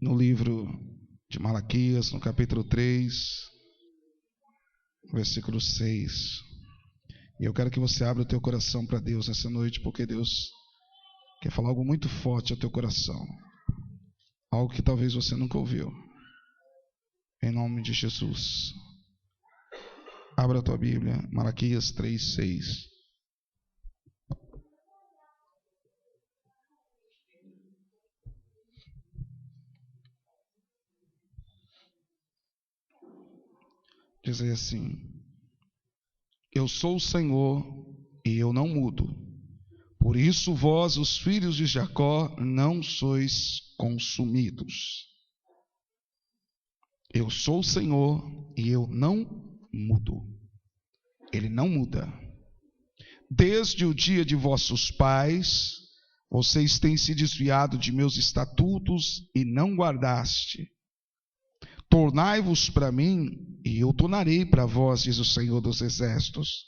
no livro de Malaquias, no capítulo 3, versículo 6. E eu quero que você abra o teu coração para Deus nessa noite, porque Deus quer falar algo muito forte ao teu coração. Algo que talvez você nunca ouviu. Em nome de Jesus. Abra a tua Bíblia, Malaquias 3, 6. Diz assim: eu sou o Senhor e eu não mudo. Por isso vós, os filhos de Jacó, não sois consumidos. Eu sou o Senhor e eu não mudo. Ele não muda. Desde o dia de vossos pais, vocês têm se desviado de meus estatutos e não guardaste. Tornai-vos para mim, e eu tornarei para vós, diz o Senhor dos Exércitos.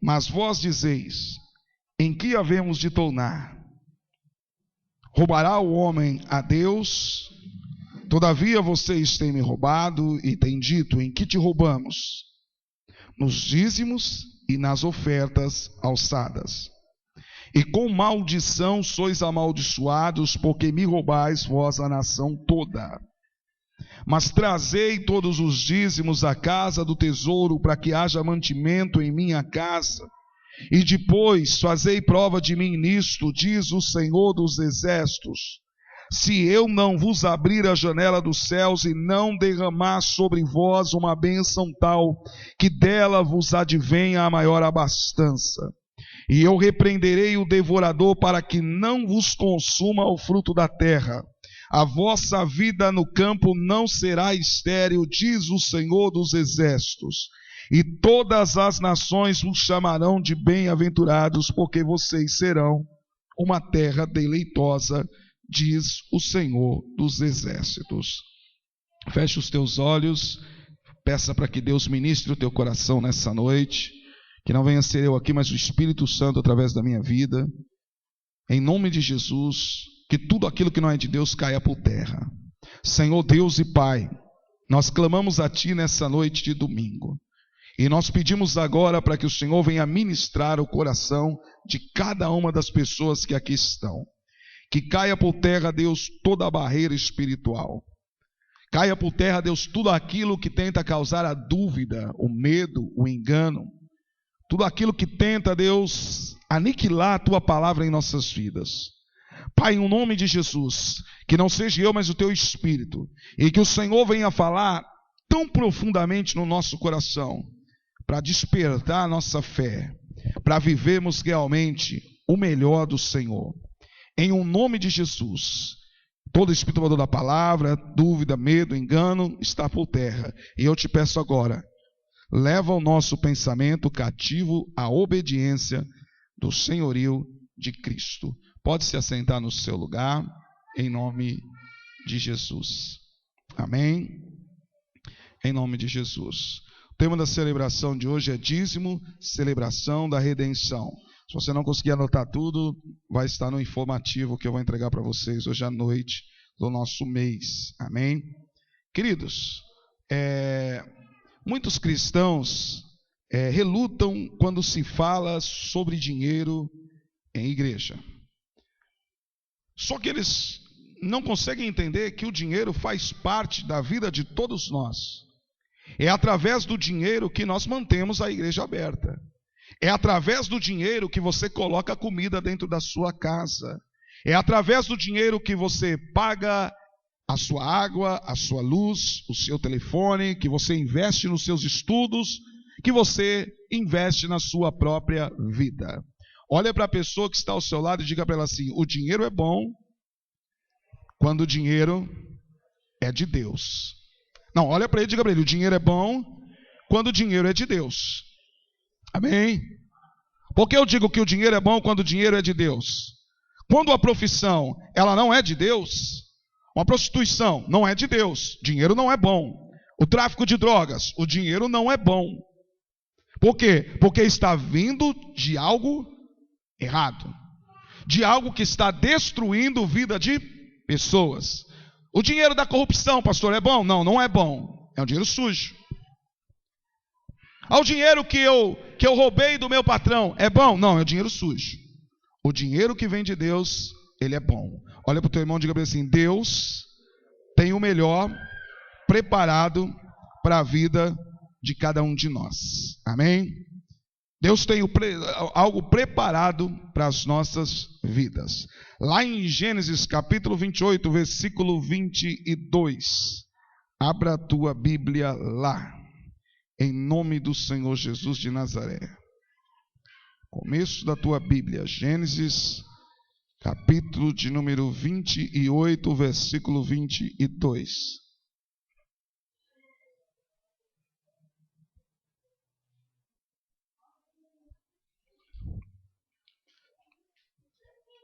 Mas vós dizeis: em que havemos de tornar? Roubará o homem a Deus? Todavia vocês têm me roubado e têm dito: em que te roubamos? Nos dízimos e nas ofertas alçadas. E com maldição sois amaldiçoados, porque me roubais vós a nação toda. Mas trazei todos os dízimos à casa do tesouro, para que haja mantimento em minha casa. E depois fazei prova de mim nisto, diz o Senhor dos Exércitos: se eu não vos abrir a janela dos céus e não derramar sobre vós uma bênção tal, que dela vos advenha a maior abastança. E eu repreenderei o devorador, para que não vos consuma o fruto da terra. A vossa vida no campo não será estéril, diz o Senhor dos Exércitos. E todas as nações vos chamarão de bem-aventurados, porque vocês serão uma terra deleitosa, diz o Senhor dos Exércitos. Feche os teus olhos, peça para que Deus ministre o teu coração nessa noite, que não venha ser eu aqui, mas o Espírito Santo através da minha vida. Em nome de Jesus, que tudo aquilo que não é de Deus caia por terra. Senhor Deus e Pai, nós clamamos a Ti nessa noite de domingo. E nós pedimos agora para que o Senhor venha ministrar o coração de cada uma das pessoas que aqui estão. Que caia por terra, Deus, toda a barreira espiritual. Caia por terra, Deus, tudo aquilo que tenta causar a dúvida, o medo, o engano. Tudo aquilo que tenta, Deus, aniquilar a Tua palavra em nossas vidas. Pai, em nome de Jesus, que não seja eu, mas o Teu Espírito, e que o Senhor venha falar tão profundamente no nosso coração, para despertar a nossa fé, para vivermos realmente o melhor do Senhor. Em o nome de Jesus, todo espírito voador da palavra, dúvida, medo, engano, está por terra. E eu te peço agora, leva o nosso pensamento cativo à obediência do senhorio de Cristo. Pode se assentar no seu lugar, em nome de Jesus. Amém? Em nome de Jesus. O tema da celebração de hoje é dízimo, celebração da redenção. Se você não conseguir anotar tudo, vai estar no informativo que eu vou entregar para vocês hoje à noite do nosso mês. Amém? Queridos, muitos cristãos relutam quando se fala sobre dinheiro em igreja. Só que eles não conseguem entender que o dinheiro faz parte da vida de todos nós. É através do dinheiro que nós mantemos a igreja aberta. É através do dinheiro que você coloca comida dentro da sua casa. É através do dinheiro que você paga a sua água, a sua luz, o seu telefone, que você investe nos seus estudos, que você investe na sua própria vida. Olha para a pessoa que está ao seu lado e diga para ela assim: o dinheiro é bom quando o dinheiro é de Deus. Não, olha para ele e diga para ele: o dinheiro é bom quando o dinheiro é de Deus. Amém? Por que eu digo que o dinheiro é bom quando o dinheiro é de Deus? Quando a profissão ela não é de Deus, uma prostituição não é de Deus, dinheiro não é bom. O tráfico de drogas, o dinheiro não é bom. Por quê? Porque está vindo de algo errado, de algo que está destruindo a vida de pessoas. O dinheiro da corrupção, pastor, é bom? Não, não é bom. É um dinheiro sujo. O dinheiro que eu roubei do meu patrão, é bom? Não, é um dinheiro sujo. O dinheiro que vem de Deus, ele é bom. Olha para o teu irmão e diga para ele assim: Deus tem o melhor preparado para a vida de cada um de nós. Amém? Deus tem algo preparado para as nossas vidas. Lá em Gênesis capítulo 28, versículo 22. Abra a tua Bíblia lá, em nome do Senhor Jesus de Nazaré. Começo da tua Bíblia, Gênesis capítulo de número 28, versículo 22.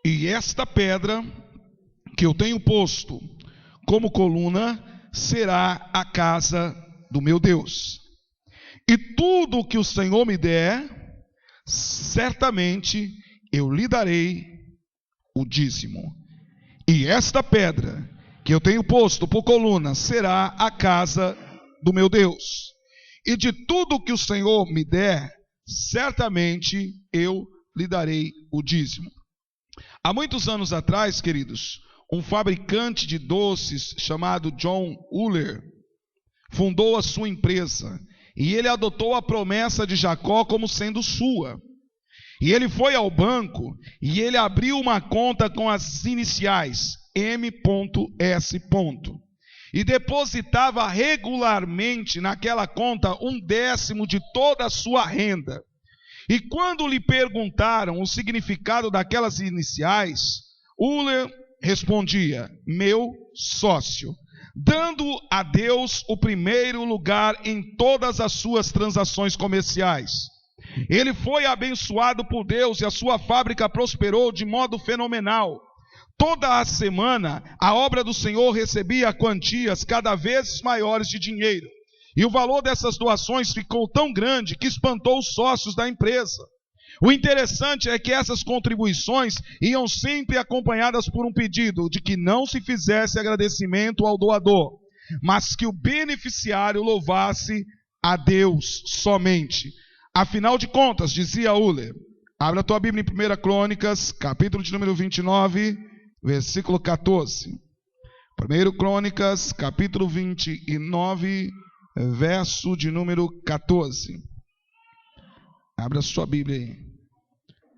E esta pedra que eu tenho posto como coluna será a casa do meu Deus. E tudo o que o Senhor me der, certamente eu lhe darei o dízimo. E esta pedra que eu tenho posto por coluna será a casa do meu Deus. E de tudo o que o Senhor me der, certamente eu lhe darei o dízimo. Há muitos anos atrás, queridos, um fabricante de doces chamado John Uller fundou a sua empresa e ele adotou a promessa de Jacó como sendo sua. E ele foi ao banco e ele abriu uma conta com as iniciais M.S. e depositava regularmente naquela conta 1/10 de toda a sua renda. E quando lhe perguntaram o significado daquelas iniciais, Uller respondia: meu sócio, dando a Deus o primeiro lugar em todas as suas transações comerciais. Ele foi abençoado por Deus e a sua fábrica prosperou de modo fenomenal. Toda a semana, a obra do Senhor recebia quantias cada vez maiores de dinheiro. E o valor dessas doações ficou tão grande que espantou os sócios da empresa. O interessante é que essas contribuições iam sempre acompanhadas por um pedido de que não se fizesse agradecimento ao doador, mas que o beneficiário louvasse a Deus somente. Afinal de contas, dizia Uller, abra a tua Bíblia em 1 Crônicas, capítulo de número 29, versículo 14. 1 Crônicas, capítulo 29, verso de número 14. Abra a sua Bíblia aí.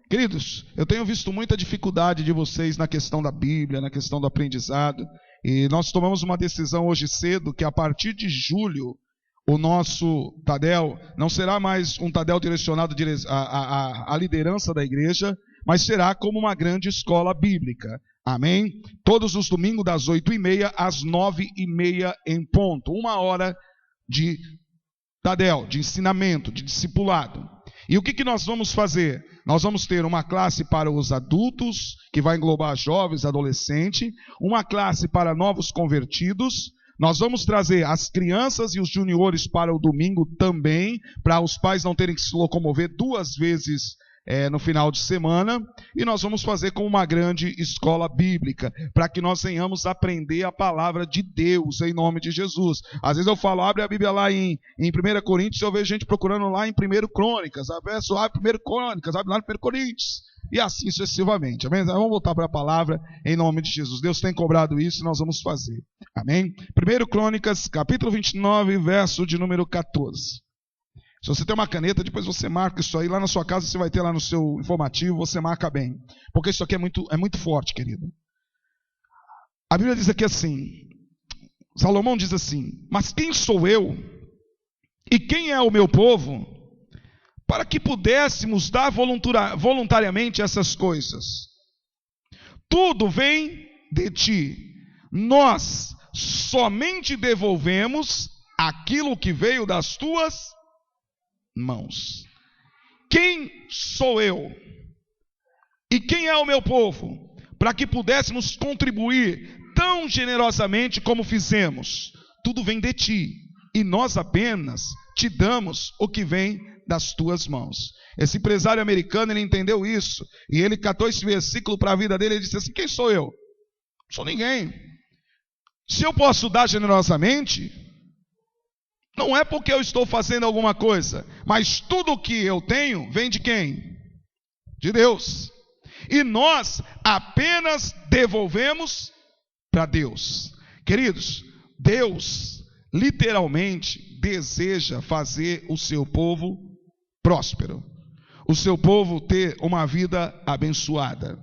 Queridos, eu tenho visto muita dificuldade de vocês na questão da Bíblia, na questão do aprendizado. E nós tomamos uma decisão hoje cedo que a partir de julho, o nosso Tadel não será mais um Tadel direcionado à liderança da igreja, mas será como uma grande escola bíblica. Amém? Todos os domingos das 8h30 às 9h30 em ponto. 1 hora de Tadel, de ensinamento, de discipulado. E o que nós vamos fazer? Nós vamos ter uma classe para os adultos, que vai englobar jovens, adolescentes, uma classe para novos convertidos. Nós vamos trazer as crianças e os juniores para o domingo também, para os pais não terem que se locomover 2 vezes no final de semana. E nós vamos fazer com uma grande escola bíblica, para que nós venhamos aprender a palavra de Deus, em nome de Jesus. Às vezes eu falo, abre a Bíblia lá em 1 Coríntios, eu vejo gente procurando lá em 1 Crônicas, abre 1 Crônicas, abre lá em 1 Coríntios, e assim sucessivamente. Amém? Vamos voltar para a palavra em nome de Jesus. Deus tem cobrado isso e nós vamos fazer. Amém? 1 Crônicas, capítulo 29, verso de número 14. Se você tem uma caneta, depois você marca isso aí. Lá na sua casa você vai ter lá no seu informativo, você marca bem. Porque isso aqui é muito forte, querido. A Bíblia diz aqui assim, Salomão diz assim: mas quem sou eu e quem é o meu povo para que pudéssemos dar voluntariamente essas coisas? Tudo vem de ti. Nós somente devolvemos aquilo que veio das tuas mãos. Quem sou eu e quem é o meu povo para que pudéssemos contribuir tão generosamente como fizemos? Tudo vem de ti e nós apenas te damos o que vem das tuas mãos. Esse empresário americano, ele entendeu isso e ele catou esse versículo para a vida dele e disse assim: quem sou eu? Não sou ninguém. Se eu posso dar generosamente, não é porque eu estou fazendo alguma coisa, mas tudo que eu tenho vem de quem? De Deus. E nós apenas devolvemos para Deus. Queridos, Deus literalmente deseja fazer o seu povo próspero, o seu povo ter uma vida abençoada.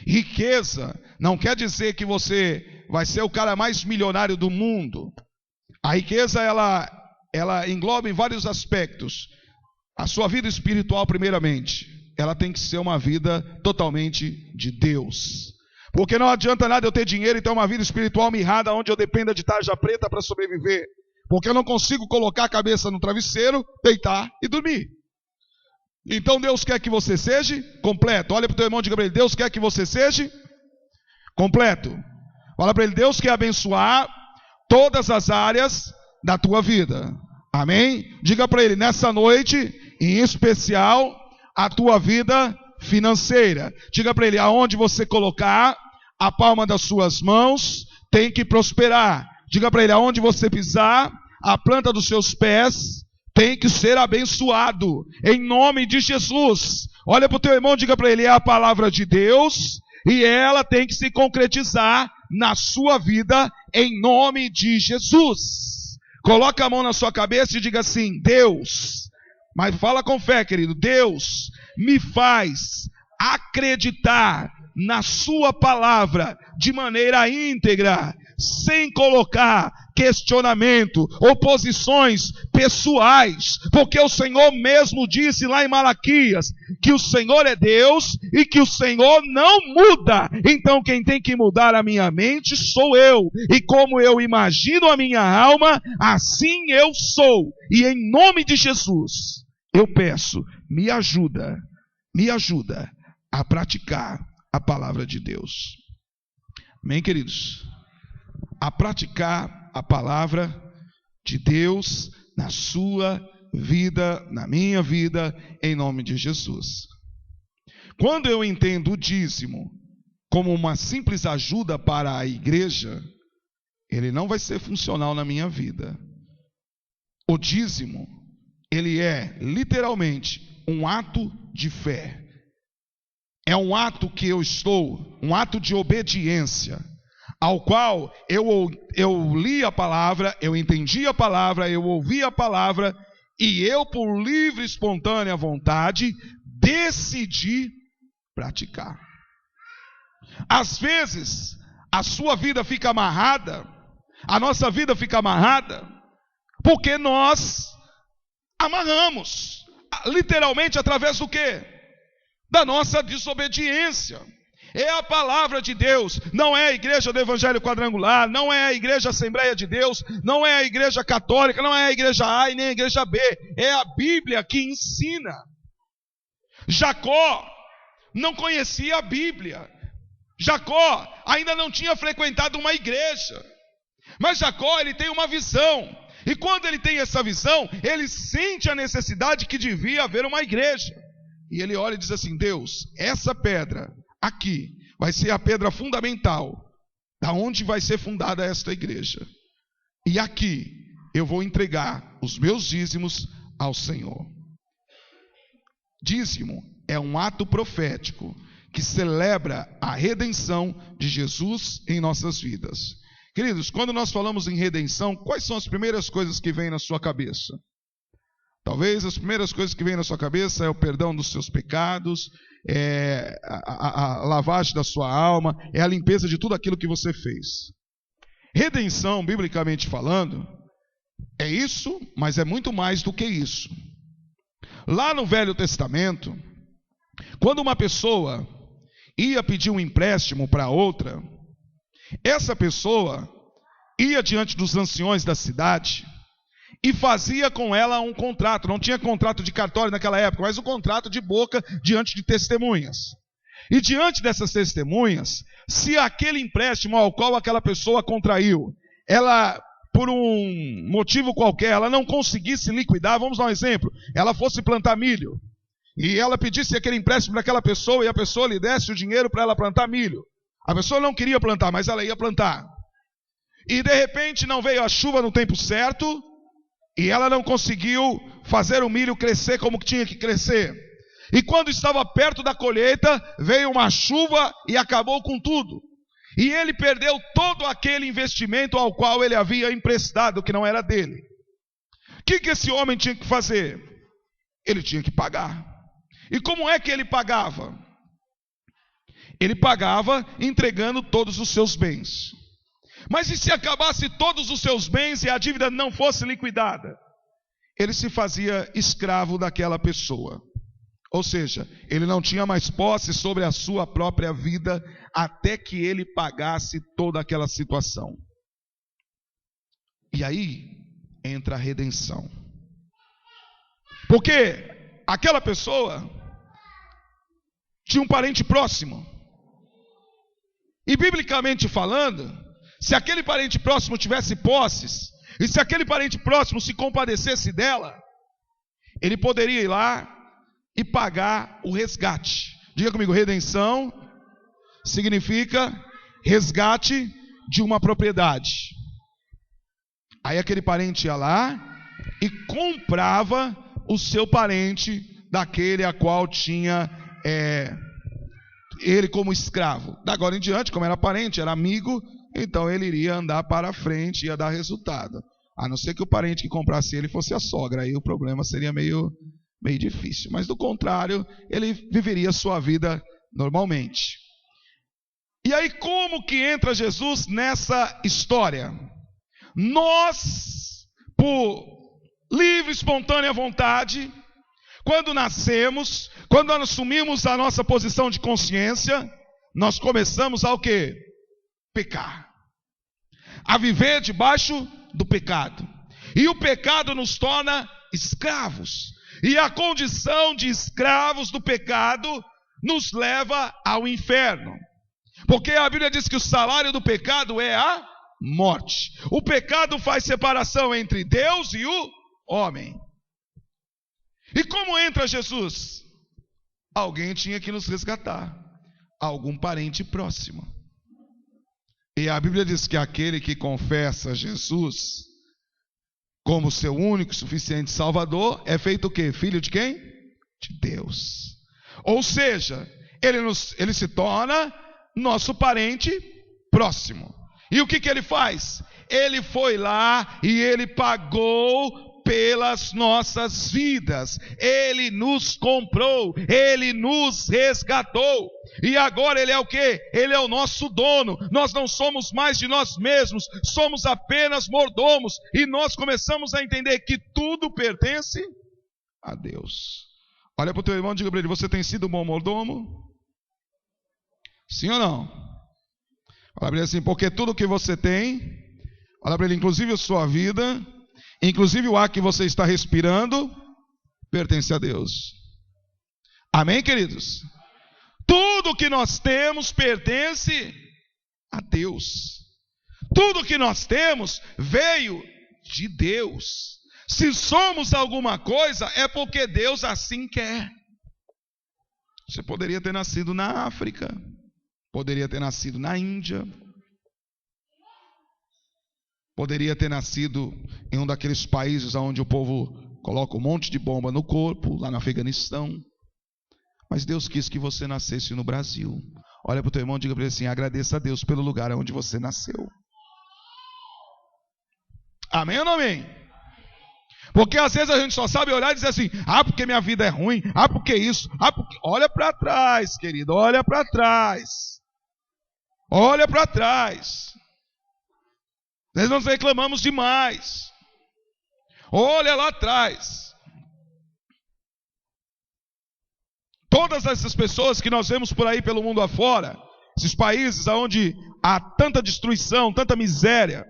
Riqueza não quer dizer que você vai ser o cara mais milionário do mundo. A riqueza, ela engloba em vários aspectos. A sua vida espiritual, primeiramente, ela tem que ser uma vida totalmente de Deus. Porque não adianta nada eu ter dinheiro e ter uma vida espiritual mirrada, onde eu dependa de tarja preta para sobreviver. Porque eu não consigo colocar a cabeça no travesseiro, deitar e dormir. Então Deus quer que você seja completo. Olha para o teu irmão e diga para ele: Deus quer que você seja completo. Fala para ele: Deus quer abençoar todas as áreas da tua vida. Amém? Diga para ele: nessa noite, em especial, a tua vida financeira. Diga para ele: aonde você colocar a palma das suas mãos, tem que prosperar. Diga para ele: aonde você pisar, a planta dos seus pés tem que ser abençoado, em nome de Jesus. Olha para o teu irmão e diga para ele: é a palavra de Deus, e ela tem que se concretizar na sua vida, em nome de Jesus. Coloca a mão na sua cabeça e diga assim: Deus, mas fala com fé, querido, Deus me faz acreditar na sua palavra de maneira íntegra, sem colocar questionamento, oposições pessoais, porque o Senhor mesmo disse lá em Malaquias que o Senhor é Deus e que o Senhor não muda. Então quem tem que mudar a minha mente sou eu, e como eu imagino a minha alma, assim eu sou. E em nome de Jesus eu peço: me ajuda a praticar a palavra de Deus. Amém, queridos? A praticar a palavra de Deus na sua vida, na minha vida, em nome de Jesus. Quando eu entendo o dízimo como uma simples ajuda para a igreja, ele não vai ser funcional na minha vida. O dízimo, ele é literalmente um ato de fé. É um ato que eu estou, um ato de obediência, ao qual eu li a palavra, eu entendi a palavra, eu ouvi a palavra, e eu, por livre e espontânea vontade, decidi praticar. Às vezes, a sua vida fica amarrada, a nossa vida fica amarrada, porque nós amarramos, literalmente através do quê? Da nossa desobediência. É a palavra de Deus, não é a igreja do Evangelho Quadrangular, não é a igreja Assembleia de Deus, não é a igreja católica, não é a igreja A e nem a igreja B, é a Bíblia que ensina. Jacó não conhecia a Bíblia, Jacó ainda não tinha frequentado uma igreja, mas Jacó, ele tem uma visão, e quando ele tem essa visão, ele sente a necessidade que devia haver uma igreja, e ele olha e diz assim: Deus, essa pedra aqui vai ser a pedra fundamental da onde vai ser fundada esta igreja. E aqui eu vou entregar os meus dízimos ao Senhor. Dízimo é um ato profético que celebra a redenção de Jesus em nossas vidas. Queridos, quando nós falamos em redenção, quais são as primeiras coisas que vêm na sua cabeça? Talvez as primeiras coisas que vêm na sua cabeça é o perdão dos seus pecados, é a lavagem da sua alma, é a limpeza de tudo aquilo que você fez. Redenção, biblicamente falando, é isso, mas é muito mais do que isso. Lá no Velho Testamento, quando uma pessoa ia pedir um empréstimo para outra, essa pessoa ia diante dos anciões da cidade e fazia com ela um contrato. Não tinha contrato de cartório naquela época, mas um contrato de boca diante de testemunhas. E diante dessas testemunhas, se aquele empréstimo ao qual aquela pessoa contraiu, ela, por um motivo qualquer, ela não conseguisse liquidar, vamos dar um exemplo, ela fosse plantar milho, e ela pedisse aquele empréstimo para aquela pessoa, e a pessoa lhe desse o dinheiro para ela plantar milho. A pessoa não queria plantar, mas ela ia plantar. e de repente não veio a chuva no tempo certo, e ela não conseguiu fazer o milho crescer como tinha que crescer. E quando estava perto da colheita, veio uma chuva e acabou com tudo. E ele perdeu todo aquele investimento ao qual ele havia emprestado, que não era dele. O que esse homem tinha que fazer? Ele tinha que pagar. E como é que ele pagava? Ele pagava entregando todos os seus bens. Mas e se acabasse todos os seus bens e a dívida não fosse liquidada? Ele se fazia escravo daquela pessoa. Ou seja, ele não tinha mais posse sobre a sua própria vida até que ele pagasse toda aquela situação. E aí entra a redenção. Porque aquela pessoa tinha um parente próximo. E biblicamente falando, se aquele parente próximo tivesse posses, e se aquele parente próximo se compadecesse dela, ele poderia ir lá e pagar o resgate. Diga comigo, redenção significa resgate de uma propriedade. Aí aquele parente ia lá e comprava o seu parente daquele a qual tinha ele como escravo. Da agora em diante, como era parente, era amigo, então ele iria andar para frente, ia dar resultado. A não ser que o parente que comprasse ele fosse a sogra, aí o problema seria meio difícil. Mas do contrário, ele viveria sua vida normalmente. E aí como que entra Jesus nessa história? Nós, por livre, espontânea vontade, quando nascemos, quando assumimos a nossa posição de consciência, nós começamos a o quê? Pecar. A viver debaixo do pecado. E o pecado nos torna escravos. E a condição de escravos do pecado nos leva ao inferno. Porque a Bíblia diz que o salário do pecado é a morte. O pecado faz separação entre Deus e o homem. E como entra Jesus? Alguém tinha que nos resgatar. Algum parente próximo. E a Bíblia diz que aquele que confessa Jesus como seu único e suficiente Salvador é feito o quê? Filho de quem? De Deus. Ou seja, ele se torna nosso parente próximo. E o que ele faz? Ele foi lá e ele pagou pelas nossas vidas. Ele nos comprou, ele nos resgatou. E agora ele é o quê? Ele é o nosso dono. Nós não somos mais de nós mesmos, somos apenas mordomos. E nós começamos a entender que tudo pertence a Deus. Olha para o teu irmão e diga para ele: você tem sido um bom mordomo? Sim ou não? Olha para ele assim: porque tudo que você tem, olha para ele, inclusive a sua vida, inclusive o ar que você está respirando, pertence a Deus. Amém, queridos? Tudo que nós temos pertence a Deus. Tudo que nós temos veio de Deus. Se somos alguma coisa, é porque Deus assim quer. Você poderia ter nascido na África, poderia ter nascido na Índia, poderia ter nascido em um daqueles países onde o povo coloca um monte de bomba no corpo, lá no Afeganistão. Mas Deus quis que você nascesse no Brasil. Olha para o teu irmão e diga para ele assim: agradeça a Deus pelo lugar onde você nasceu. Amém ou não amém? Porque às vezes a gente só sabe olhar e dizer assim: ah, porque minha vida é ruim, ah, porque isso, ah, porque... Olha para trás, querido, olha para trás. Olha para trás. Às vezes nós reclamamos demais. Olha lá atrás. Todas essas pessoas que nós vemos por aí pelo mundo afora, esses países onde há tanta destruição, tanta miséria,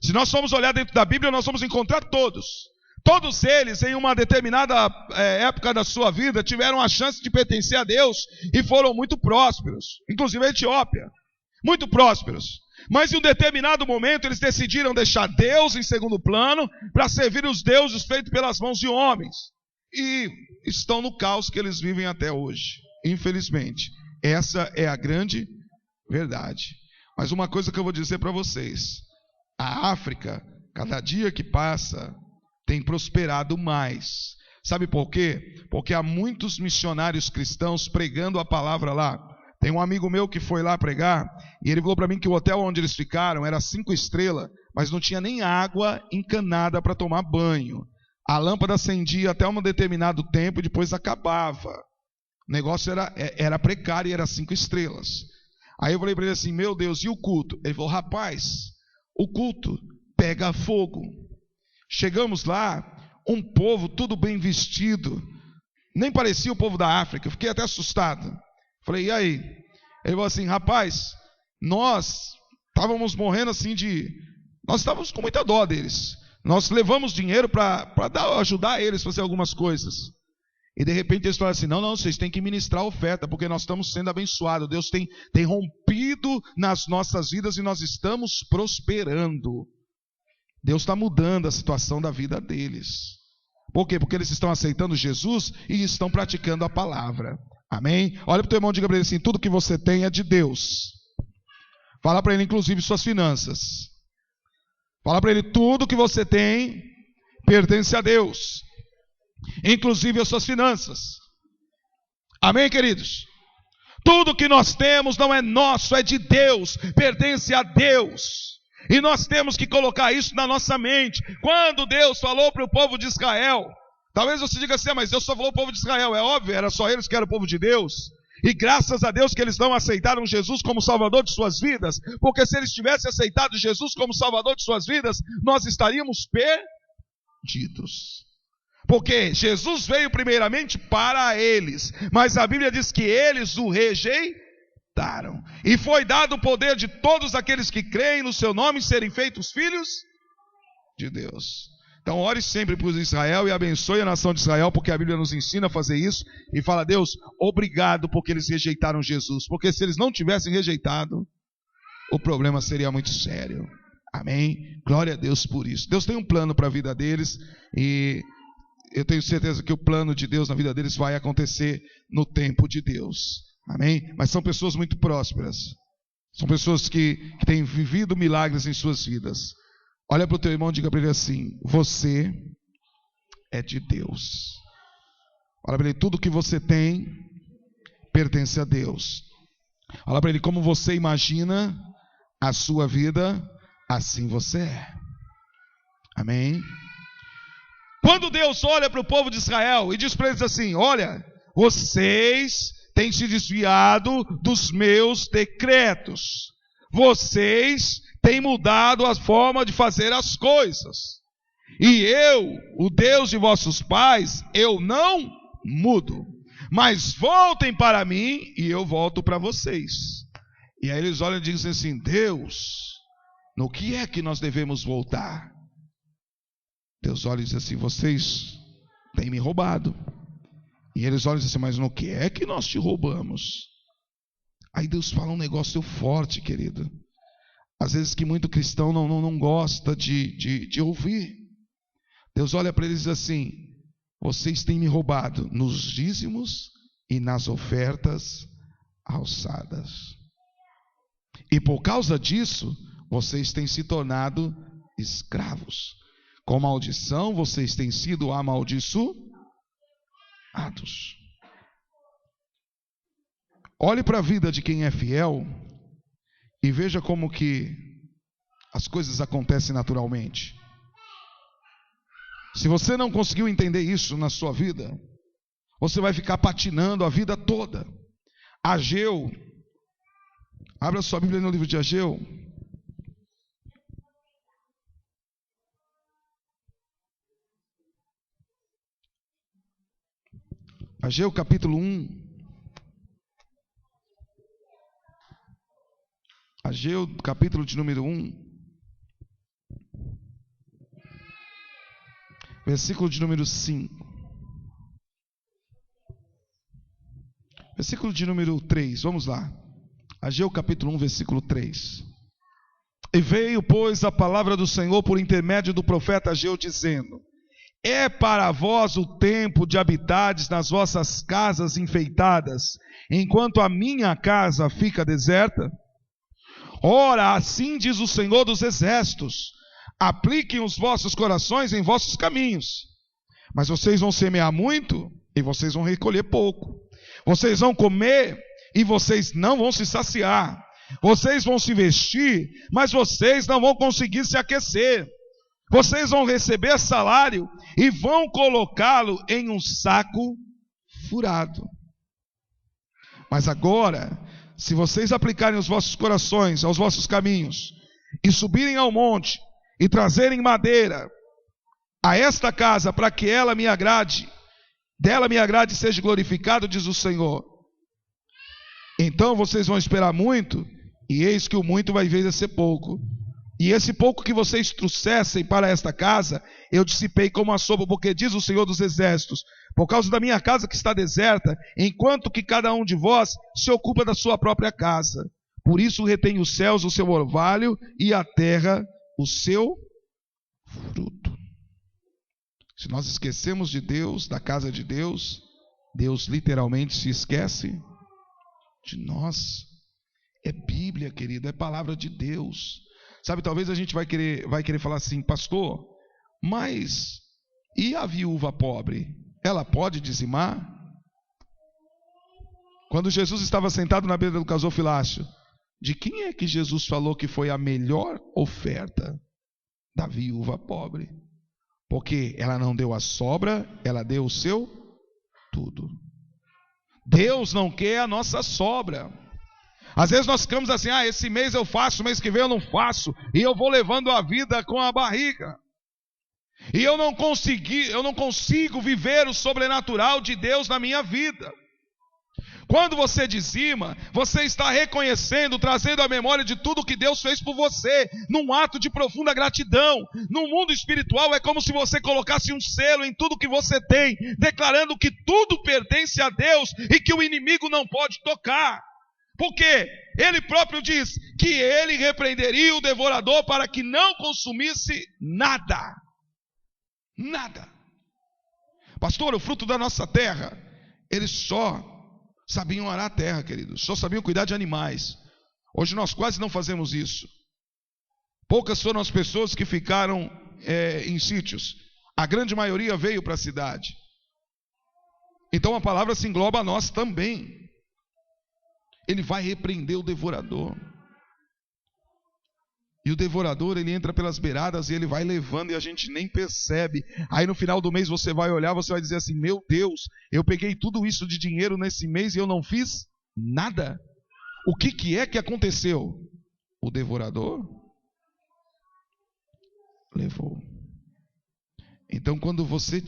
se nós formos olhar dentro da Bíblia, nós vamos encontrar todos eles em uma determinada época da sua vida tiveram a chance de pertencer a Deus e foram muito prósperos, inclusive a Etiópia, muito prósperos. Mas em um determinado momento eles decidiram deixar Deus em segundo plano para servir os deuses feitos pelas mãos de homens. E estão no caos que eles vivem até hoje, infelizmente. Essa é a grande verdade. Mas uma coisa que eu vou dizer para vocês: A África, cada dia que passa, tem prosperado mais. Sabe por quê? Porque há muitos missionários cristãos pregando a palavra lá. Tem um amigo meu que foi lá pregar, e ele falou para mim que o hotel onde eles ficaram era 5 estrelas, mas não tinha nem água encanada para tomar banho. A lâmpada acendia até um determinado tempo e depois acabava. O negócio era precário e era 5 estrelas. Aí eu falei para ele assim, meu Deus, e o culto? Ele falou, rapaz, o culto pega fogo. Chegamos lá, um povo tudo bem vestido, nem parecia o povo da África, eu fiquei até assustado. Falei, e aí? Ele falou assim, rapaz, nós estávamos morrendo assim nós estávamos com muita dó deles. Nós levamos dinheiro para ajudar eles a fazer algumas coisas. E de repente eles falaram assim, não, vocês têm que ministrar a oferta, porque nós estamos sendo abençoados. Deus tem rompido nas nossas vidas e nós estamos prosperando. Deus está mudando a situação da vida deles. Por quê? Porque eles estão aceitando Jesus e estão praticando a palavra. Amém? Olha para o teu irmão e diga para ele assim, tudo que você tem é de Deus. Fala para ele inclusive suas finanças. Fala para ele, tudo que você tem pertence a Deus, inclusive as suas finanças. Amém, queridos? Tudo que nós temos não é nosso, é de Deus, pertence a Deus. E nós temos que colocar isso na nossa mente. Quando Deus falou para o povo de Israel, talvez você diga assim, mas Deus só falou para o povo de Israel. É óbvio, era só eles que eram o povo de Deus. E graças a Deus que eles não aceitaram Jesus como Salvador de suas vidas. Porque se eles tivessem aceitado Jesus como Salvador de suas vidas, nós estaríamos perdidos. Porque Jesus veio primeiramente para eles, mas a Bíblia diz que eles o rejeitaram. E foi dado o poder de todos aqueles que creem no seu nome serem feitos filhos de Deus. Então ore sempre por Israel e abençoe a nação de Israel, porque a Bíblia nos ensina a fazer isso. E fala, Deus, obrigado porque eles rejeitaram Jesus. Porque se eles não tivessem rejeitado, o problema seria muito sério. Amém? Glória a Deus por isso. Deus tem um plano para a vida deles e eu tenho certeza que o plano de Deus na vida deles vai acontecer no tempo de Deus. Amém? Mas são pessoas muito prósperas. São pessoas que têm vivido milagres em suas vidas. Olha para o teu irmão e diga para ele assim, você é de Deus. Olha para ele, tudo que você tem pertence a Deus. Olha para ele, como você imagina a sua vida, assim você é. Amém? Quando Deus olha para o povo de Israel e diz para eles assim, olha, vocês têm se desviado dos meus decretos. Vocês têm mudado a forma de fazer as coisas. E eu, o Deus de vossos pais, eu não mudo. Mas voltem para mim e eu volto para vocês. E aí eles olham e dizem assim, Deus, no que é que nós devemos voltar? Deus olha e diz assim, vocês têm me roubado. E eles olham e dizem assim, mas no que é que nós te roubamos? Aí Deus fala um negócio forte, querido. Às vezes que muito cristão não gosta de ouvir. Deus olha para eles e diz assim, vocês têm me roubado nos dízimos e nas ofertas alçadas. E por causa disso, vocês têm se tornado escravos. Com maldição, vocês têm sido amaldiçoados. Olhe para a vida de quem é fiel e veja como que as coisas acontecem naturalmente. Se você não conseguiu entender isso na sua vida, você vai ficar patinando a vida toda. Ageu, abra sua Bíblia no livro de Ageu. Ageu capítulo 1. Ageu capítulo de número 1. Versículo de número 5. Versículo de número 3. Vamos lá. Ageu capítulo 1, versículo 3. E veio, pois, a palavra do Senhor por intermédio do profeta Ageu, dizendo: é para vós o tempo de habitardes nas vossas casas enfeitadas, enquanto a minha casa fica deserta? Ora, assim diz o Senhor dos Exércitos: apliquem os vossos corações em vossos caminhos. Mas vocês vão semear muito e vocês vão recolher pouco. Vocês vão comer e vocês não vão se saciar. Vocês vão se vestir, mas vocês não vão conseguir se aquecer. Vocês vão receber salário e vão colocá-lo em um saco furado. Mas agora, se vocês aplicarem os vossos corações aos vossos caminhos, e subirem ao monte, e trazerem madeira a esta casa, para que ela me agrade, dela me agrade e seja glorificado, diz o Senhor. Então vocês vão esperar muito, e eis que o muito vai vir a ser pouco. E esse pouco que vocês trouxessem para esta casa, eu dissipei como a sopa, porque diz o Senhor dos Exércitos: por causa da minha casa que está deserta, enquanto que cada um de vós se ocupa da sua própria casa. Por isso retém os céus o seu orvalho e a terra o seu fruto. Se nós esquecemos de Deus, da casa de Deus, Deus literalmente se esquece de nós. É Bíblia, querido, é palavra de Deus. Sabe, talvez a gente vai querer falar assim: pastor, mas e a viúva pobre? Ela pode dizimar? Quando Jesus estava sentado na beira do gasofilácio, de quem é que Jesus falou que foi a melhor oferta? Da viúva pobre. Porque ela não deu a sobra, ela deu o seu tudo. Deus não quer a nossa sobra. Às vezes nós ficamos assim: esse mês eu faço, mês que vem eu não faço, e eu vou levando a vida com a barriga. E eu não consigo viver o sobrenatural de Deus na minha vida. Quando você dizima, você está reconhecendo, trazendo a memória de tudo que Deus fez por você, num ato de profunda gratidão. No mundo espiritual é como se você colocasse um selo em tudo que você tem, declarando que tudo pertence a Deus e que o inimigo não pode tocar. Porque ele próprio diz que ele repreenderia o devorador para que não consumisse nada. Nada. Pastor, o fruto da nossa terra, eles só sabiam arar a terra, queridos, só sabiam cuidar de animais. Hoje nós quase não fazemos isso. Poucas foram as pessoas que ficaram em sítios. A grande maioria veio para a cidade. Então a palavra se engloba a nós também. Ele vai repreender o devorador. E o devorador, ele entra pelas beiradas e ele vai levando e a gente nem percebe. Aí no final do mês você vai olhar, você vai dizer assim: meu Deus, eu peguei tudo isso de dinheiro nesse mês e eu não fiz nada. O que é que aconteceu? O devorador levou. Então quando você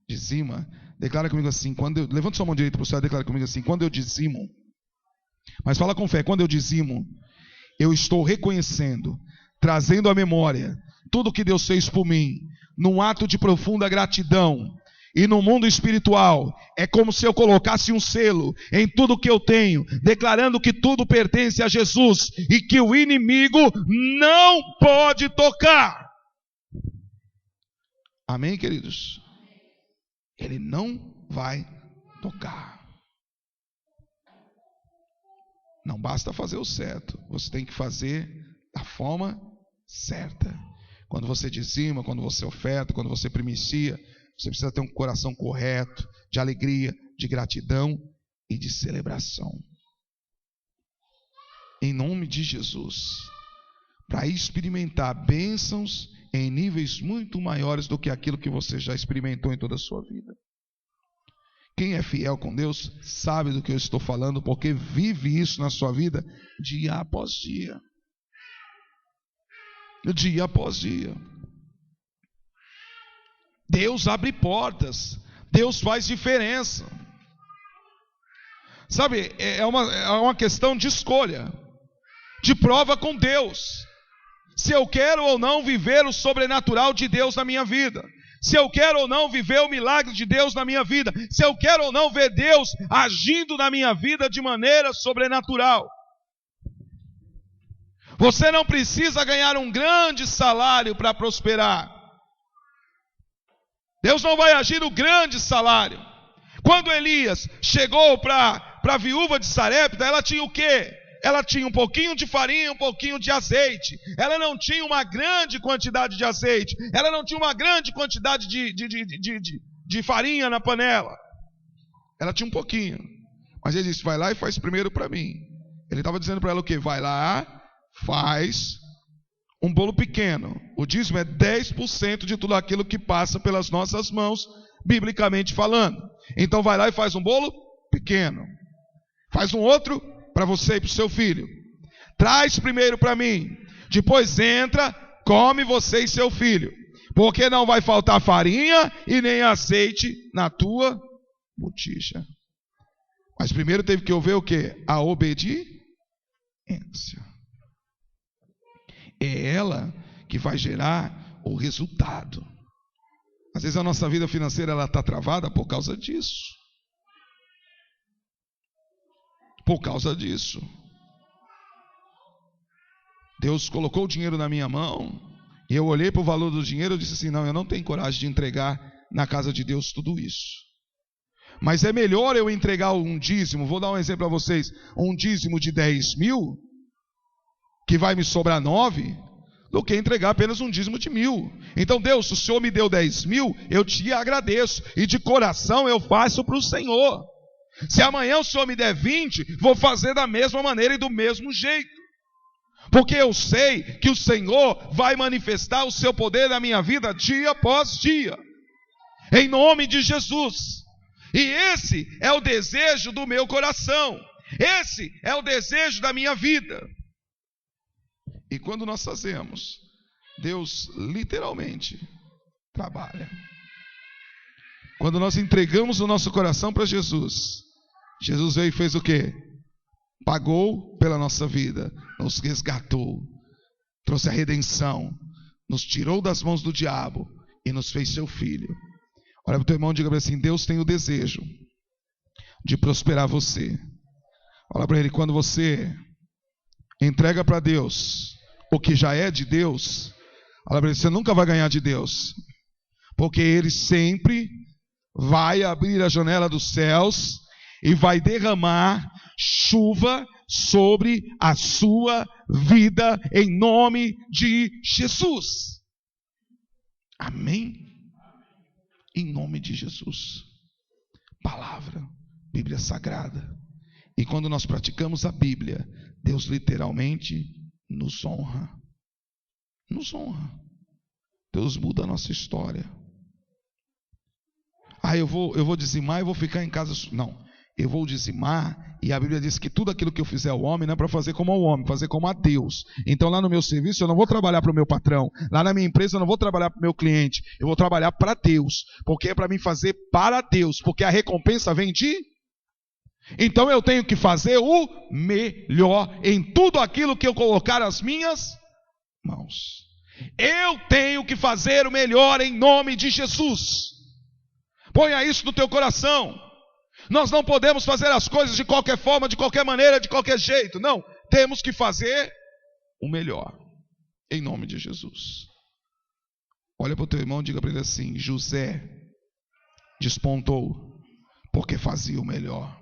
dizima, declara comigo assim, levanta sua mão direita para o céu e declara comigo assim: quando eu dizimo, mas fala com fé, quando eu dizimo, eu estou reconhecendo, trazendo à memória tudo que Deus fez por mim, num ato de profunda gratidão. E no mundo espiritual, é como se eu colocasse um selo em tudo que eu tenho, declarando que tudo pertence a Jesus e que o inimigo não pode tocar. Amém, queridos? Ele não vai tocar. Não basta fazer o certo, você tem que fazer da forma certa. Quando você dizima, quando você oferta, quando você primicia, você precisa ter um coração correto, de alegria, de gratidão e de celebração. Em nome de Jesus, para experimentar bênçãos em níveis muito maiores do que aquilo que você já experimentou em toda a sua vida. Quem é fiel com Deus sabe do que eu estou falando, porque vive isso na sua vida dia após dia. Dia após dia. Deus abre portas. Deus faz diferença. Sabe, é uma questão de escolha, de prova com Deus. Se eu quero ou não viver o sobrenatural de Deus na minha vida. Se eu quero ou não viver o milagre de Deus na minha vida. Se eu quero ou não ver Deus agindo na minha vida de maneira sobrenatural. Você não precisa ganhar um grande salário para prosperar. Deus não vai agir no grande salário. Quando Elias chegou para a viúva de Sarepta, ela tinha o quê? ela tinha um pouquinho de farinha e um pouquinho de azeite. Ela não tinha uma grande quantidade de azeite. Ela não tinha uma grande quantidade de farinha na panela. Ela tinha um pouquinho. Mas ele disse, vai lá e faz primeiro para mim. Ele estava dizendo para ela o quê? Vai lá, faz um bolo pequeno. O dízimo é 10% de tudo aquilo que passa pelas nossas mãos, biblicamente falando. Então vai lá e faz um bolo pequeno. Faz um outro para você e para o seu filho. Traz primeiro para mim. Depois entra, come você e seu filho. Porque não vai faltar farinha e nem azeite na tua botija. Mas primeiro teve que haver o quê? A obediência. É ela que vai gerar o resultado. Às vezes a nossa vida financeira está travada por causa disso. Por causa disso. Deus colocou o dinheiro na minha mão e eu olhei para o valor do dinheiro e disse assim, não, eu não tenho coragem de entregar na casa de Deus tudo isso. Mas é melhor eu entregar um dízimo, vou dar um exemplo para vocês, um dízimo de 10 mil, que vai me sobrar 9, do que entregar apenas um dízimo de 1.000. Então Deus, se o Senhor me deu 10 mil, eu te agradeço, e de coração eu faço para o Senhor. Se amanhã o Senhor me der 20, vou fazer da mesma maneira e do mesmo jeito. Porque eu sei que o Senhor vai manifestar o seu poder na minha vida dia após dia. Em nome de Jesus. E esse é o desejo do meu coração. Esse é o desejo da minha vida. E quando nós fazemos, Deus literalmente trabalha. Quando nós entregamos o nosso coração para Jesus, Jesus veio e fez o quê? Pagou pela nossa vida, nos resgatou, trouxe a redenção, nos tirou das mãos do diabo e nos fez seu filho. Olha para o teu irmão e diga para ele assim, Deus tem o desejo de prosperar você. Olha para ele, quando você entrega para Deus o que já é de Deus, olha para ele, você nunca vai ganhar de Deus, porque Ele sempre vai abrir a janela dos céus e vai derramar chuva sobre a sua vida em nome de Jesus. Amém? Em nome de Jesus. Palavra, Bíblia Sagrada. E quando nós praticamos a Bíblia, Deus literalmente nos honra. Nos honra. Deus muda a nossa história. Eu vou dizimar e vou ficar em casa. Não. Eu vou dizimar, e a Bíblia diz que tudo aquilo que eu fizer ao homem não é para fazer como ao homem, fazer como a Deus. Então lá no meu serviço eu não vou trabalhar para o meu patrão, lá na minha empresa eu não vou trabalhar para o meu cliente, eu vou trabalhar para Deus, porque é para mim fazer para Deus, porque a recompensa vem de... Então eu tenho que fazer o melhor em tudo aquilo que eu colocar as minhas mãos. Eu tenho que fazer o melhor em nome de Jesus. Ponha isso no teu coração. Nós não podemos fazer as coisas de qualquer forma, de qualquer maneira, de qualquer jeito. Não, temos que fazer o melhor, em nome de Jesus. Olha para o teu irmão e diga para ele assim, José despontou porque fazia o melhor.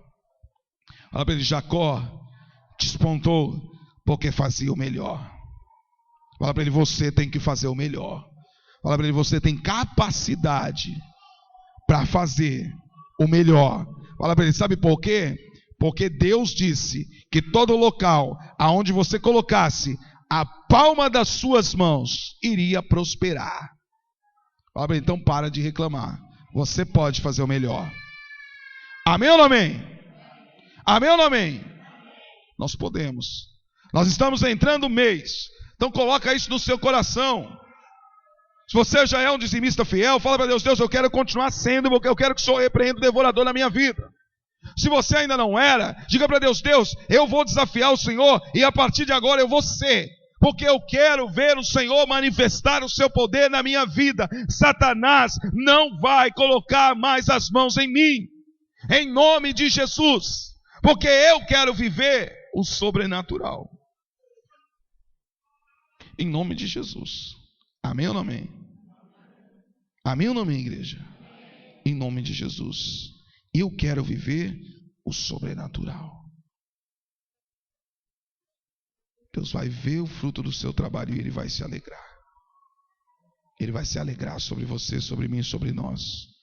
Olha para ele, Jacó despontou porque fazia o melhor. Olha para ele, você tem que fazer o melhor. Olha para ele, você tem capacidade para fazer o melhor. Fala para ele, sabe por quê? Porque Deus disse que todo local aonde você colocasse a palma das suas mãos iria prosperar. Fala para ele, então para de reclamar. Você pode fazer o melhor. Amém ou não amém? Amém ou não amém? Nós podemos. Nós estamos entrando no mês. Então coloca isso no seu coração. Se você já é um dizimista fiel, fala para Deus, Deus, eu quero continuar sendo, porque eu quero que o Senhor repreenda o devorador na minha vida. Se você ainda não era, diga para Deus, Deus, eu vou desafiar o Senhor e a partir de agora eu vou ser, porque eu quero ver o Senhor manifestar o seu poder na minha vida. Satanás não vai colocar mais as mãos em mim, em nome de Jesus, porque eu quero viver o sobrenatural. Em nome de Jesus. Amém ou não amém? Amém ou não amém, igreja? Em nome de Jesus. Eu quero viver o sobrenatural. Deus vai ver o fruto do seu trabalho e Ele vai se alegrar. Ele vai se alegrar sobre você, sobre mim, sobre nós.